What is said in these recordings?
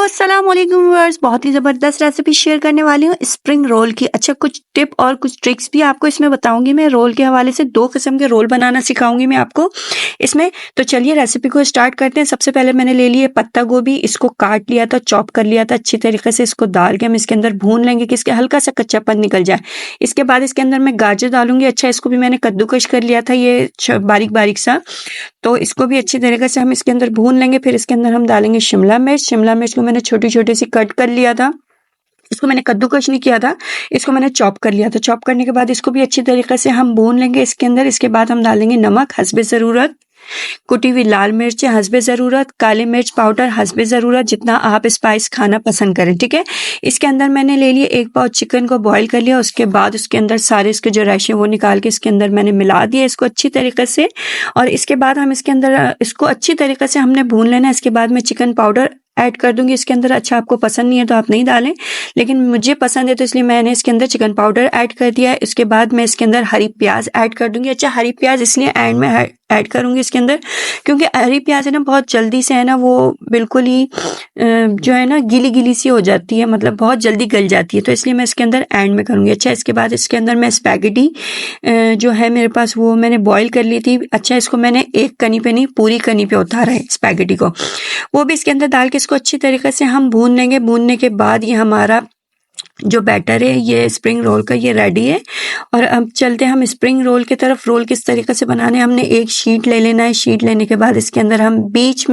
अस्सलाम वालेकुम व्यूअर्स, बहुत ही ज़बरदस्त रेसिपी शेयर करने वाली हूँ स्प्रिंग रोल की। अच्छा, कुछ टिप और कुछ ट्रिक्स भी आपको इसमें बताऊंगी मैं। रोल के हवाले से 2 किस्म के रोल बनाना सिखाऊंगी मैं आपको इसमें। तो चलिए रेसिपी को स्टार्ट करते हैं। सबसे पहले मैंने ले लिए पत्ता गोभी, इसको काट लिया था, चॉप कर लिया था अच्छी तरीके से। इसको डाल के हम इसके अंदर भून लेंगे कि इसके हल्का सा कच्चापन निकल जाए। इसके बाद इसके अंदर मैं गाजर डालूंगी। अच्छा, इसको भी मैंने कद्दूकश कर लिया था, ये बारीक बारीक सा। तो इसको भी अच्छी तरीके से हम इसके अंदर भून लेंगे। फिर इसके अंदर हम डालेंगे शिमला मिर्च। शिमला मिर्च को मैंने छोटी छोटी सी कट कर लिया था। इसको मैंने कद्दूकश नहीं किया था, इसको मैंने चॉप कर लिया था। चॉप करने के बाद इसको भी अच्छी तरीके से हम भून लेंगे इसके अंदर। इसके बाद हम डालेंगे नमक हस्बे ज़रूरत, कुटी हुई लाल मिर्च हस्बे ज़रूरत, काली मिर्च पाउडर हस्बे ज़रूरत, जितना आप स्पाइस खाना पसंद करें, ठीक है। इसके अंदर मैंने ले लिए 1 पाव चिकन को बॉईल कर लिया। उसके बाद उसके अंदर सारे इसके जो रैशे वो निकाल के इसके अंदर मैंने मिला दिए इसको अच्छी तरीके से। और इसके बाद हम इसके अंदर इसको अच्छी तरीके से हमने भून लेना है। इसके बाद मैं चिकन पाउडर ऐड कर दूंगी इसके अंदर। अच्छा, आपको पसंद नहीं है तो आप नहीं डालें, लेकिन मुझे पसंद है तो इसलिए मैंने इसके अंदर चिकन पाउडर ऐड कर दिया है। इसके बाद मैं इसके अंदर हरी प्याज ऐड कर दूंगी। अच्छा, हरी प्याज इसलिए एंड में ऐड करूंगी इसके अंदर क्योंकि हरी प्याज है ना बहुत जल्दी से है ना वो बिल्कुल ही जो है ना गीली गीली सी हो जाती है, मतलब बहुत जल्दी गल जाती है, तो इसलिए मैं इसके अंदर एंड में करूंगी। अच्छा, इसके बाद इसके अंदर मैं स्पैगेटी जो है मेरे पास वो मैंने बॉईल कर ली थी। अच्छा, इसको मैंने एक कनी पे नहीं पूरी कनी पे उतारा है स्पैगेटी को, वो भी इसके अंदर डाल के इसको अच्छी तरीके से हम भून लेंगे। भूनने के बाद ये हमारा जो बैटर है ये स्प्रिंग रोल का ये रेडी है। और अब चलते हैं हम स्प्रिंग रोल की तरफ। रोल किस तरीके से बनाने हैं, हमने एक शीट ले लेना है। शीट लेने के बाद इसके अंदर हम बीच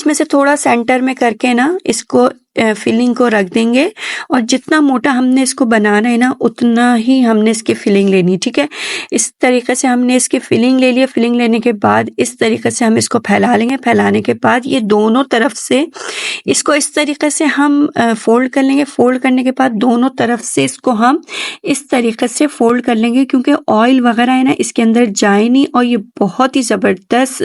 में से थोड़ा सेंटर में करके ना इसको फिलिंग को रख देंगे। और जितना मोटा हमने इसको बनाना है ना उतना ही हमने इसकी फिलिंग लेनी, ठीक है। इस तरीके से हमने इसकी फिलिंग ले लिया। फिलिंग लेने के बाद इस तरीके से हम इसको फैला लेंगे। फैलाने के बाद ये दोनों तरफ से इसको इस तरीके से हम फोल्ड कर लेंगे। फोल्ड करने के बाद दोनों तरफ से इसको हम इस तरीके से फोल्ड कर लेंगे क्योंकि ऑयल वगैरह है ना इसके अंदर जाए नहीं। और ये बहुत ही ज़बरदस्त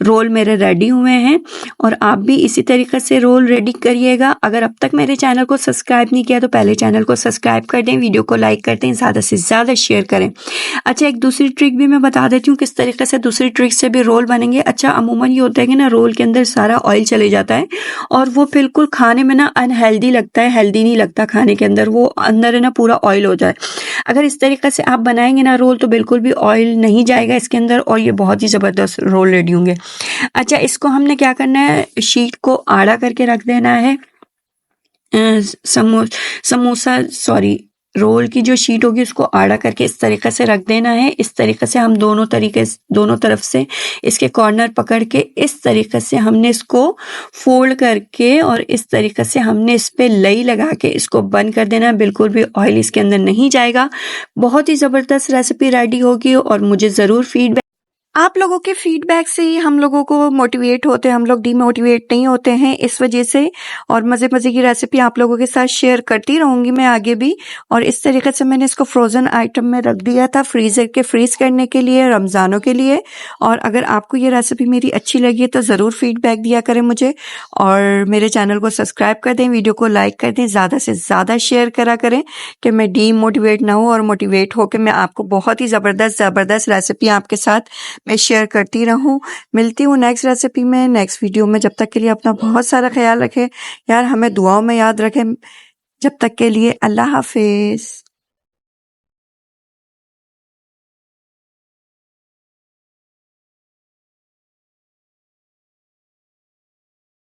रोल मेरे रेडी हुए हैं। और आप भी इसी तरीके से रोल रेडी करिएगा। अगर अब तक मेरे चैनल को सब्सक्राइब नहीं किया तो पहले चैनल को सब्सक्राइब कर दें, वीडियो को लाइक कर दें, ज़्यादा से ज़्यादा शेयर करें। अच्छा, एक दूसरी ट्रिक भी मैं बता देती हूँ किस तरीके से दूसरी ट्रिक से भी रोल बनेंगे। अच्छा, अमूमन ये होता है कि ना रोल के अंदर सारा ऑयल चले जाता है और वो बिल्कुल खाने में ना अनहेल्दी लगता है, हेल्दी नहीं लगता खाने के अंदर, वो अंदर है ना पूरा ऑयल हो जाए। अगर इस तरीके से आप बनाएंगे ना रोल तो बिल्कुल भी ऑयल नहीं जाएगा इसके अंदर और ये बहुत ही ज़बरदस्त रोल रेडी होंगे। अच्छा, इसको हमने क्या करना है, शीट को आड़ा करके रख देना है। रोल की जो शीट होगी उसको आड़ा करके इस तरीके से रख देना है। इस तरीके से हम दोनों तरफ से इसके कॉर्नर पकड़ के इस तरीके से हमने इसको फोल्ड करके और इस तरीके से हमने इस पे लई लगा के इसको बंद कर देना है। बिल्कुल भी ऑयल इसके अंदर नहीं जाएगा। बहुत ही ज़बरदस्त रेसिपी रेडी होगी और मुझे ज़रूर फीडबैक, आप लोगों के फीडबैक से ही हम लोगों को मोटिवेट होते हैं, हम लोग डीमोटिवेट नहीं होते हैं इस वजह से। और मज़े मज़े की रेसिपी आप लोगों के साथ शेयर करती रहूँगी मैं आगे भी। और इस तरीके से मैंने इसको फ्रोज़न आइटम में रख दिया था फ्रीज़र के फ्रीज़ करने के लिए, रमज़ानों के लिए। और अगर आपको ये रेसिपी मेरी अच्छी लगी है तो ज़रूर फीडबैक दिया करें मुझे और मेरे चैनल को सब्सक्राइब कर दें, वीडियो को लाइक कर दें, ज़्यादा से ज़्यादा शेयर करा करें कि मैं डीमोटिवेट ना हूँ और मोटिवेट होकर मैं आपको बहुत ही ज़बरदस्त रेसिपी आपके साथ मैं शेयर करती रहूं। मिलती हूँ नेक्स्ट रेसिपी में, नेक्स्ट वीडियो में। जब तक के लिए अपना बहुत सारा ख्याल रखें यार, हमें दुआओं में याद रखें। जब तक के लिए अल्लाह हाफिज।